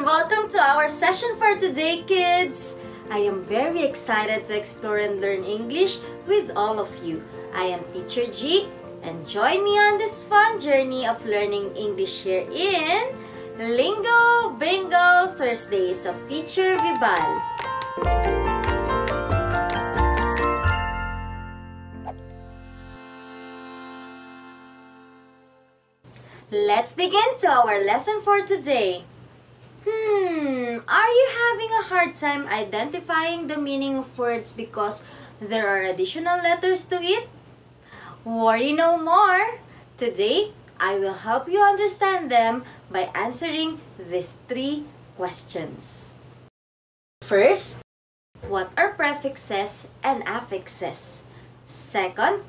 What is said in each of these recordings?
and welcome to our session for today, kids! I am very excited to explore and learn English with all of you. I am Teacher G, and join me on this fun journey of learning English here in Lingo Bingo Thursdays of Teacher Vibal. Let's dig into our lesson for today. Are you having a hard time identifying the meaning of words because there are additional letters to it? Worry no more. Today, I will help you understand them by answering these 3 questions. First, what are prefixes and affixes? Second,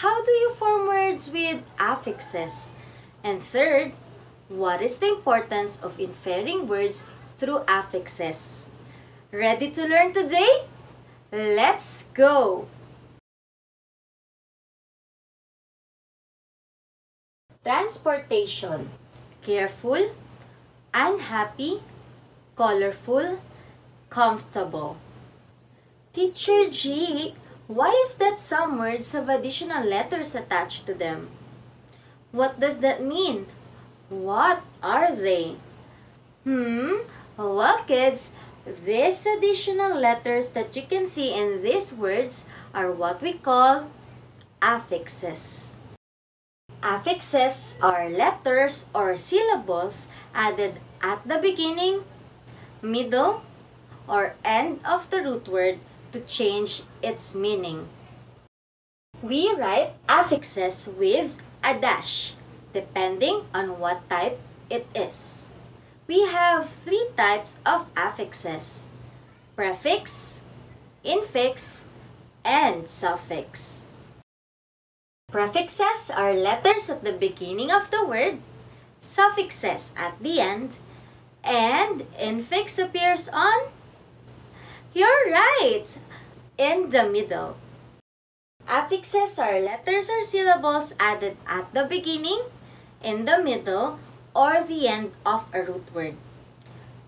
how do you form words with affixes? And third, what is the importance of inferring words through affixes? Ready to learn today? Let's go! Transportation. Careful, unhappy, colorful, comfortable. Teacher G, why is that some words have additional letters attached to them? What does that mean? What are they? Well, kids, these additional letters that you can see in these words are what we call affixes. Affixes are letters or syllables added at the beginning, middle, or end of the root word to change its meaning. We write affixes with a dash, depending on what type it is. We have 3 types of affixes: prefix, infix, and suffix. Prefixes are letters at the beginning of the word, suffixes at the end, and infix appears on? You're right! In the middle. Affixes are letters or syllables added at the beginning, in the middle, or the end of a root word.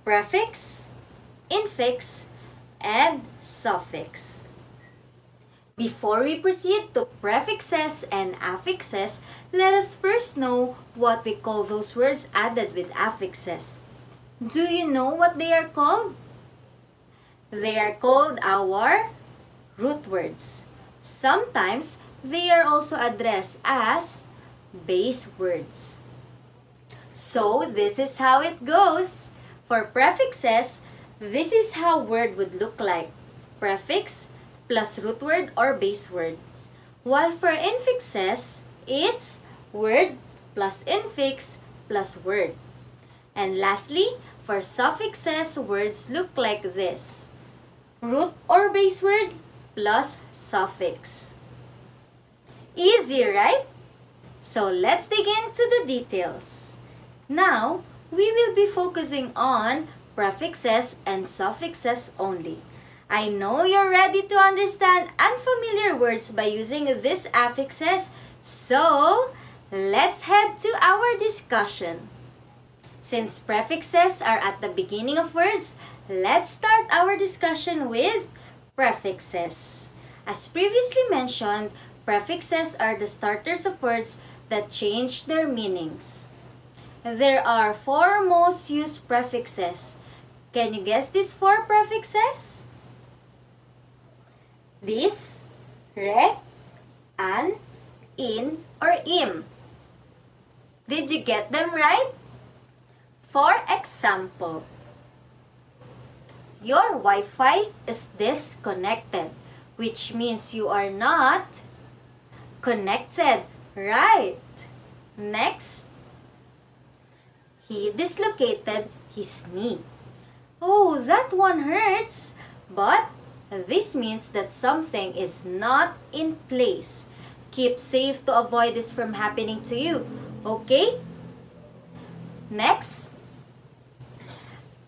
Prefix, infix, and suffix. Before we proceed to prefixes and affixes, let us first know what we call those words added with affixes. Do you know what they are called? They are called our root words. Sometimes, they are also addressed as base words. So, this is how it goes. For prefixes, this is how word would look like. Prefix plus root word or base word. While for infixes, it's word plus infix plus word. And lastly, for suffixes, words look like this. Root or base word plus suffix. Easy, right? So let's dig into the details. Now, we will be focusing on prefixes and suffixes only. I know you're ready to understand unfamiliar words by using these affixes, so let's head to our discussion. Since prefixes are at the beginning of words, let's start our discussion with prefixes. As previously mentioned, prefixes are the starters of words that change their meanings. There are 4 most used prefixes. Can you guess these 4 prefixes? This, re, an, in, or im. Did you get them right? For example, your Wi-Fi is disconnected, which means you are not connected, right? Next, he dislocated his knee. Oh, that one hurts, but this means that something is not in place. Keep safe to avoid this from happening to you, okay? Next,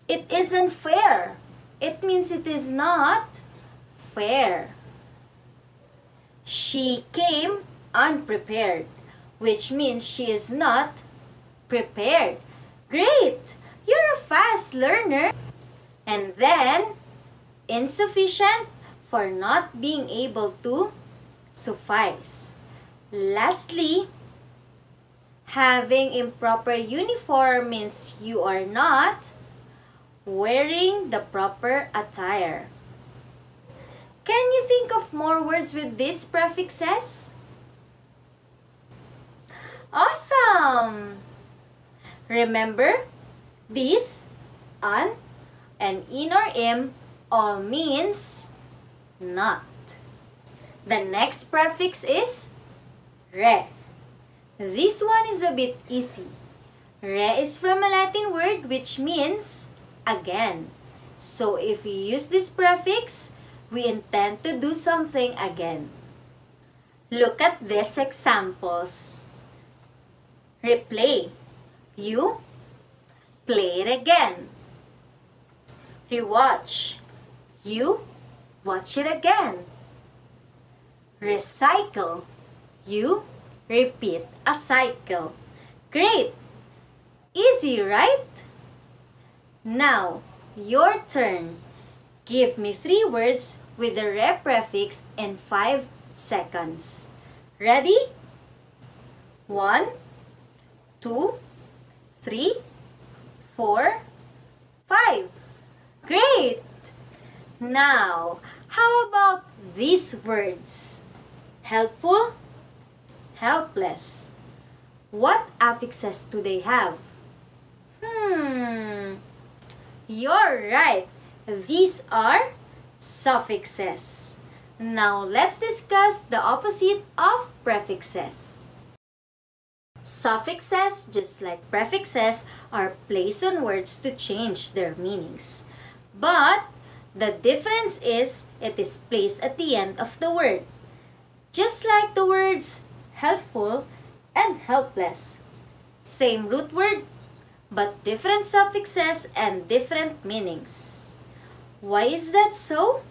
it isn't fair. It means it is not fair. She came unprepared, which means she is not prepared. Great! You're a fast learner. And then, insufficient for not being able to suffice. Lastly, having improper uniform means you are not wearing the proper attire. Can you think of more words with these prefixes? Awesome! Remember, this, an, and in or im all means not. The next prefix is re. This one is a bit easy. Re is from a Latin word which means again. So if we use this prefix, we intend to do something again. Look at these examples. Replay. You play it again. Rewatch. You watch it again. Recycle. You repeat a cycle. Great! Easy, right? Now, your turn. Give me 3 words with the re prefix in 5 seconds. Ready? 1, 2, 3, 4, 5. Great! Now, how about these words? Helpful, helpless. What affixes do they have? You're right. These are suffixes. Now, let's discuss the opposite of prefixes. Suffixes, just like prefixes, are placed on words to change their meanings. But the difference is it is placed at the end of the word. Just like the words helpful and helpless. Same root word, but different suffixes and different meanings. Why is that so?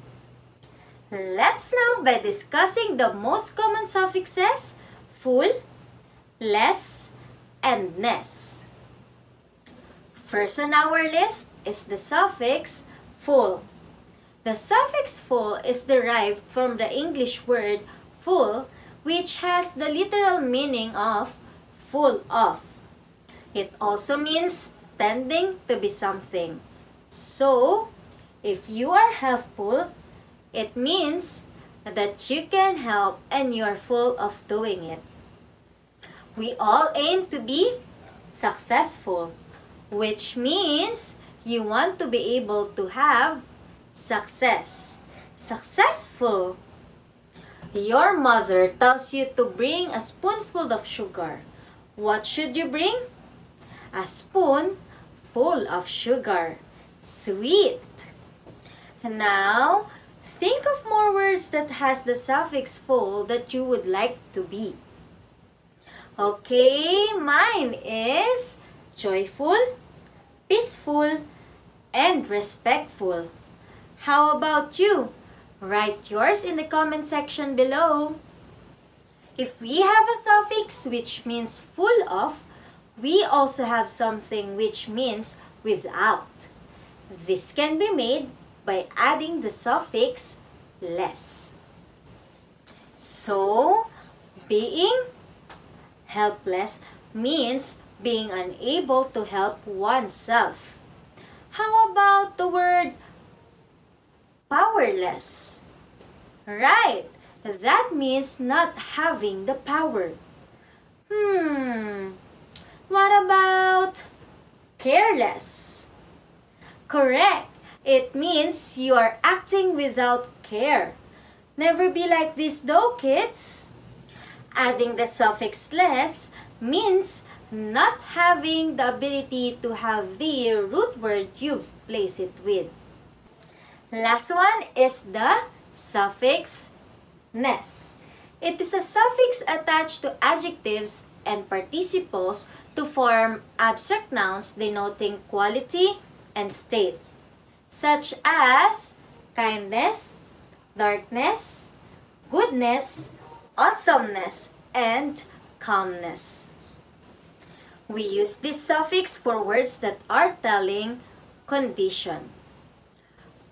Let's know by discussing the most common suffixes, full, less, and ness. First on our list is the suffix full. The suffix full is derived from the English word full, which has the literal meaning of full of. It also means tending to be something. So, if you are helpful, it means that you can help and you are full of doing it. We all aim to be successful, which means you want to be able to have success. Successful. Your mother tells you to bring a spoonful of sugar. What should you bring? A spoon full of sugar. Sweet. Now, think of more words that has the suffix full that you would like to be. Okay, mine is joyful, peaceful, and respectful. How about you? Write yours in the comment section below. If we have a suffix which means full of, we also have something which means without. This can be made by adding the suffix less. So, being helpless means being unable to help oneself. How about the word powerless? Right, that means not having the power. What about careless? Correct, it means you are acting without care. Never be like this though, kids. Adding the suffix less means not having the ability to have the root word you've placed it with. Last one is the suffix ness. It is a suffix attached to adjectives and participles to form abstract nouns denoting quality and state, such as kindness, darkness, goodness, awesomeness, and calmness. We use this suffix for words that are telling condition.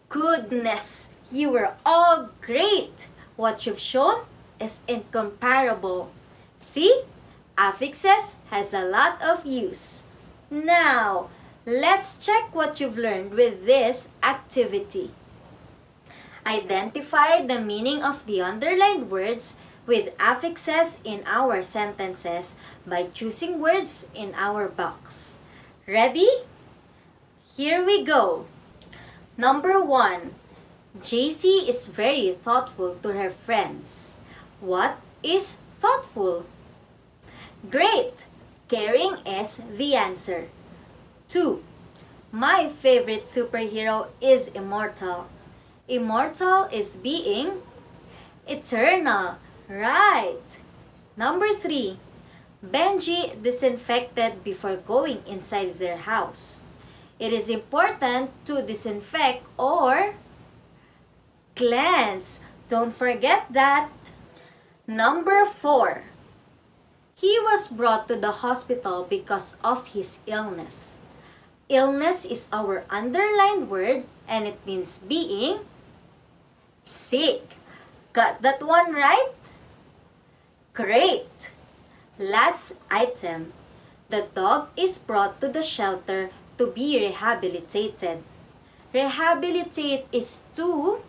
Goodness, you were all great! What you've shown is incomparable. See? Affixes has a lot of use. Now, let's check what you've learned with this activity. Identify the meaning of the underlined words with affixes in our sentences by choosing words in our box. Ready? Here we go. Number 1. JC is very thoughtful to her friends. What is thoughtful? Great! Caring is the answer. 2. My favorite superhero is immortal. Immortal is being eternal. Right! Number 3. Benji disinfected before going inside their house. It is important to disinfect or cleanse. Don't forget that. Number 4. He was brought to the hospital because of his illness. Illness is our underlined word and it means being sick. Got that one right? Great! Last item. The dog is brought to the shelter to be rehabilitated. Rehabilitate is to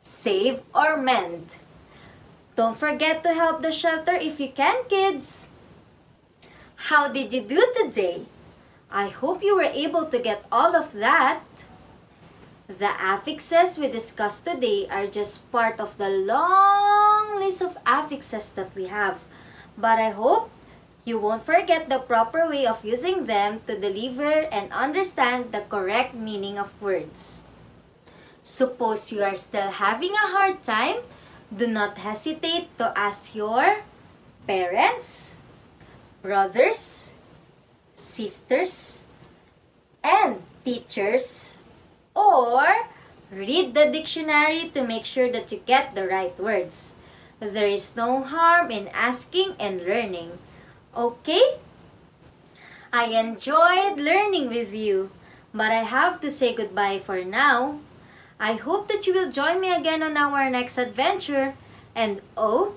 save or mend. Don't forget to help the shelter if you can, kids. How did you do today? I hope you were able to get all of that. The affixes we discussed today are just part of the long list of affixes that we have. But I hope you won't forget the proper way of using them to deliver and understand the correct meaning of words. Suppose you are still having a hard time, do not hesitate to ask your parents, brothers, sisters, and teachers, or read the dictionary to make sure that you get the right words. There is no harm in asking and learning. Okay? I enjoyed learning with you, but I have to say goodbye for now. I hope that you will join me again on our next adventure. And oh,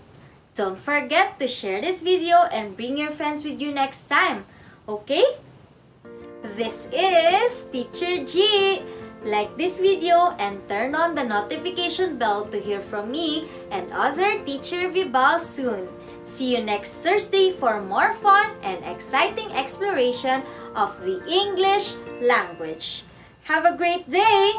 don't forget to share this video and bring your friends with you next time. Okay? This is Teacher G. Like this video and turn on the notification bell to hear from me and other Teacher Vibal soon. See you next Thursday for more fun and exciting exploration of the English language. Have a great day!